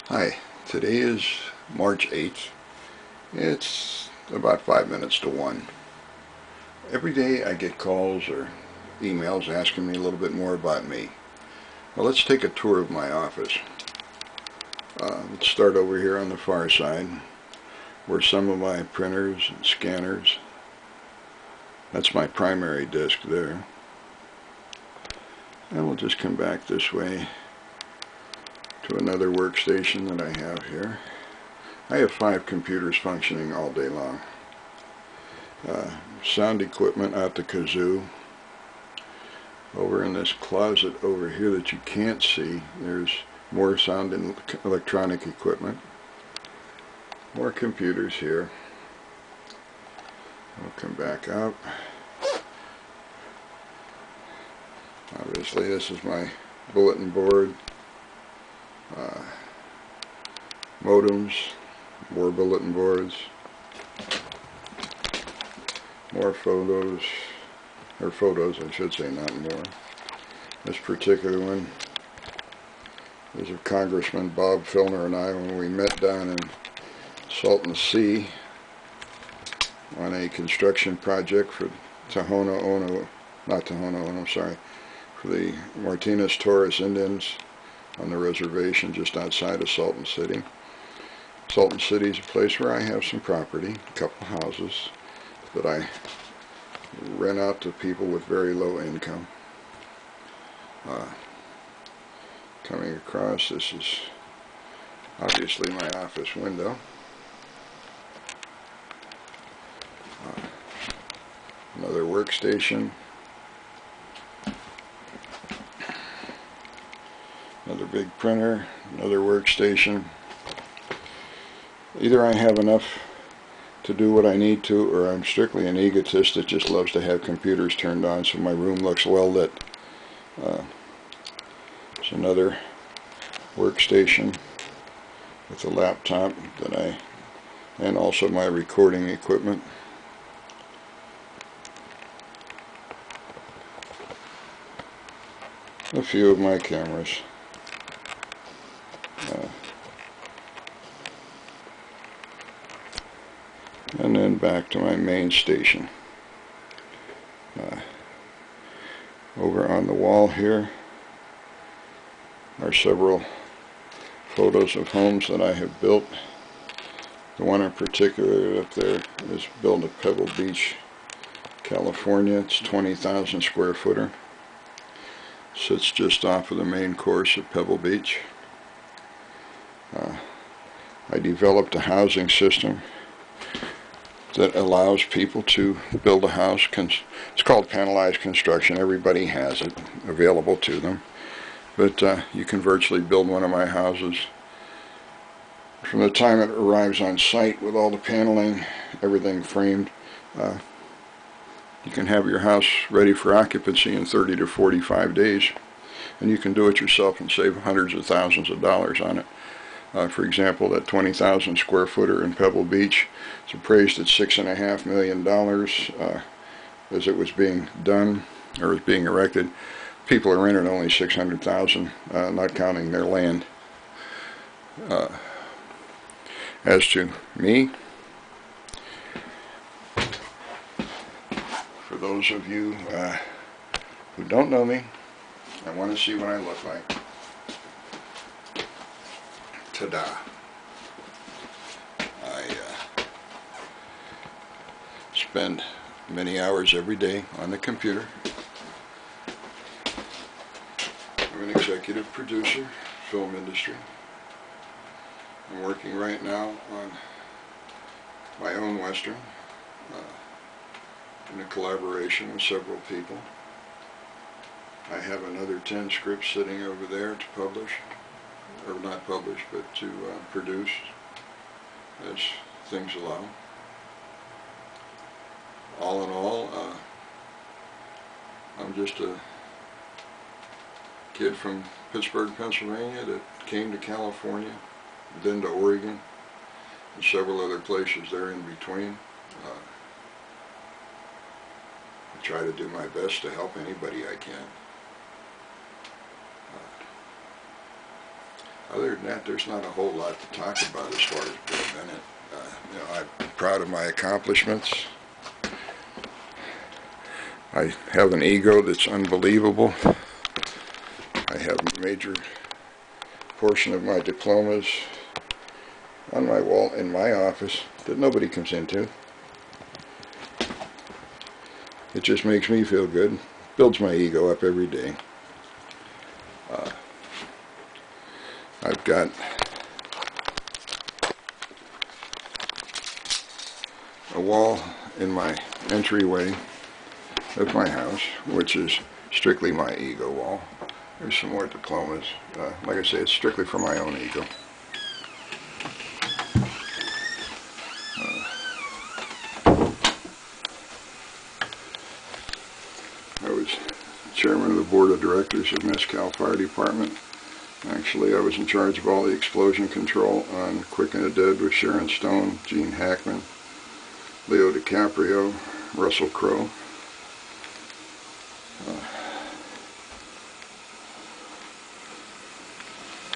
Hi, today is March 8th. It's about 5 minutes to 1. Every day I get calls or emails asking me a little bit more about me. Well, let's take a tour of my office. Let's start over here on the far side where some of my printers and scanners. That's my primary disk there. And we'll just come back this way to another workstation that I have here. I have 5 computers functioning all day long. Sound equipment out the kazoo. Over in this closet over here that you can't see, there's more sound and electronic equipment. More computers here. I'll come back up. Obviously this is my bulletin board. Modems, more bulletin boards, more photos, or photos I should say, not more. This particular one is of Congressman Bob Filner and I when we met down in Salton Sea on a construction project for for the Martinez Torres Indians on the reservation just outside of Salton City. Salton City is a place where I have some property, a couple houses that I rent out to people with very low income. Coming across, this is obviously my office window. Another workstation. Another big printer, another workstation. Either I have enough to do what I need to, or I'm strictly an egotist that just loves to have computers turned on so my room looks well lit. There's another workstation with a laptop and also my recording equipment. A few of my cameras. And then back to my main station. Over on the wall here are several photos of homes that I have built. The one in particular up there is built at Pebble Beach, California. It's 20,000 square footer. Sits just off of the main course at Pebble Beach. I developed a housing system that allows people to build a house. It's called panelized construction. Everybody has it available to them. But you can virtually build one of my houses from the time it arrives on site with all the paneling, everything framed. You can have your house ready for occupancy in 30 to 45 days. And you can do it yourself and save hundreds of thousands of dollars on it. For example, that 20,000 square footer in Pebble Beach is appraised at $6.5 million as it was being done, or was being erected. People are renting only $600,000, not counting their land. As to me, for those of you who don't know me, I want to see what I look like. Ta-da. I spend many hours every day on the computer. I'm an executive producer, film industry. I'm working right now on my own Western in a collaboration with several people. I have another 10 scripts sitting over there to publish. Or not publish, but to produce as things allow. All in all, I'm just a kid from Pittsburgh, Pennsylvania that came to California, then to Oregon, and several other places there in between. I try to do my best to help anybody I can. Other than that, there's not a whole lot to talk about as far as Bill-Bennett. I'm proud of my accomplishments. I have an ego that's unbelievable. I have a major portion of my diplomas on my wall in my office that nobody comes into. It just makes me feel good, builds my ego up every day. I've got a wall in my entryway of my house, which is strictly my ego wall. There's some more diplomas. Like I say, it's strictly for my own ego. I was chairman of the board of directors of Mescal-Fire-Dept. Actually, I was in charge of all the explosion control on Quick and the Dead with Sharon Stone, Gene Hackman, Leo DiCaprio, Russell Crowe.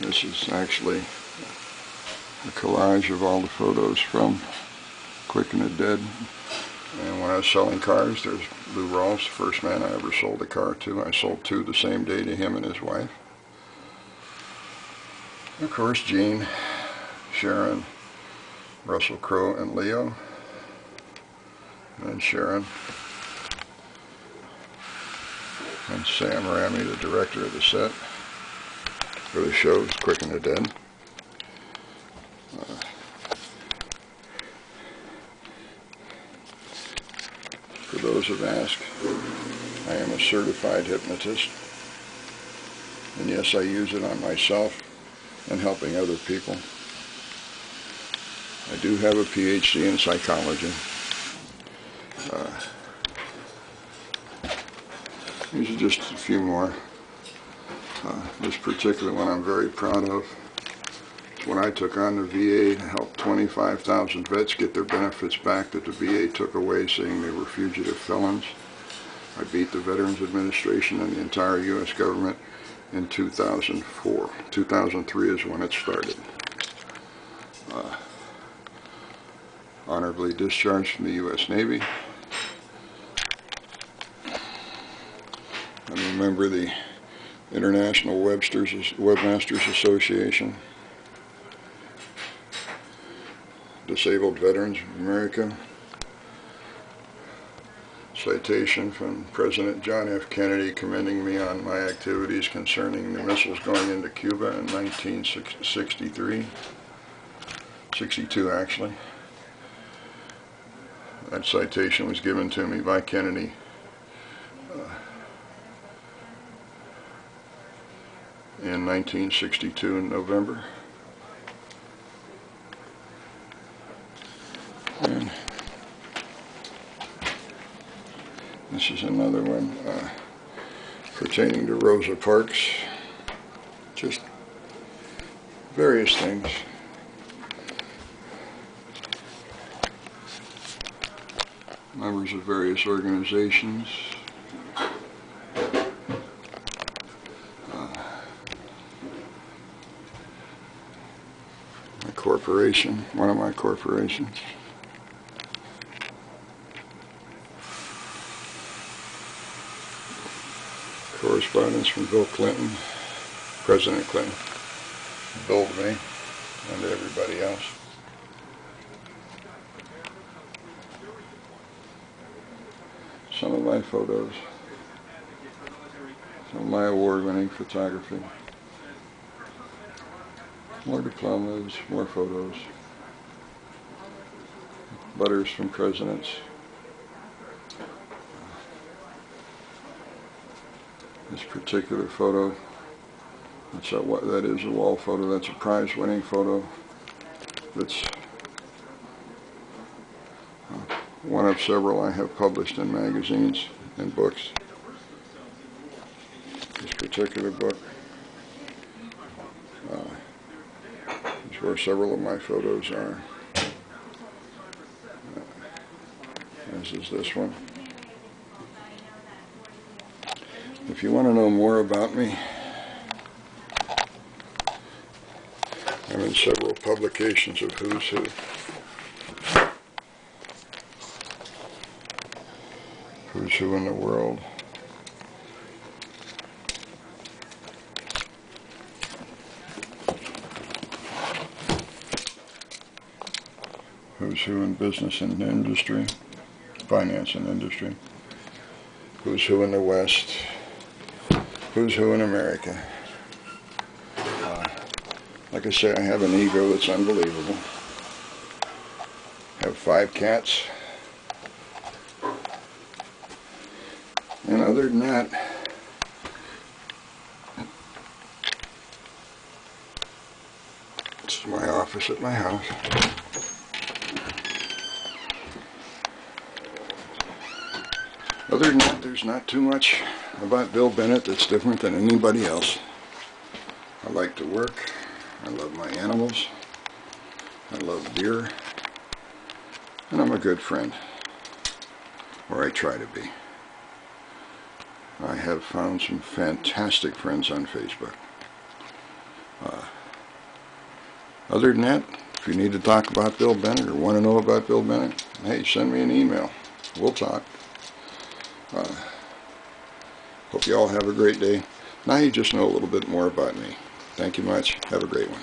This is actually a collage of all the photos from Quick and the Dead. And when I was selling cars, there's Lou Rawls, the first man I ever sold a car to. I sold two the same day to him and his wife. Of course, Gene, Sharon, Russell Crowe, and Leo. And Sharon. And Sam Raimi, the director of the set for the show, Quick and the Dead. For those who've asked, I am a certified hypnotist. And yes, I use it on myself and helping other people. I do have a PhD in psychology. These are just a few more. This particular one I'm very proud of. When I took on the VA to help 25,000 vets get their benefits back that the VA took away, saying they were fugitive felons. I beat the Veterans Administration and the entire U.S. government in 2004. 2003 is when it started. Honorably discharged from the U.S. Navy. I'm a member of the International Webmasters Association. Disabled Veterans of America. Citation from President John F. Kennedy commending me on my activities concerning the missiles going into Cuba in 1962 actually. That citation was given to me by Kennedy in 1962 in November. And this is another one pertaining to Rosa Parks. Just various things. Members of various organizations. My corporation, one of my corporations. Correspondence from Bill Clinton, President Clinton, Bill to me, and to everybody else. Some of my photos, some of my award-winning photography, more diplomas, more photos, letters from presidents. This particular photo, that is a wall photo, that's a prize-winning photo. That's one of several I have published in magazines and books. This particular book is where several of my photos are. As is this one. If you want to know more about me, I'm in several publications of Who's Who. Who's Who in the world. Who's Who in business and industry, finance and industry. Who's Who in the West. Who's Who in America. Like I say, I have an ego that's unbelievable. I have 5 cats. And other than that, this is my office at my house. Other than that, there's not too much about Bill-Bennett that's different than anybody else. I like to work. I love my animals. I love deer. And I'm a good friend. Or I try to be. I have found some fantastic friends on Facebook. Other than that, if you need to talk about Bill-Bennett or want to know about Bill-Bennett, hey, send me an email. We'll talk. Hope you all have a great day. Now you just know a little bit more about me. Thank you much. Have a great one.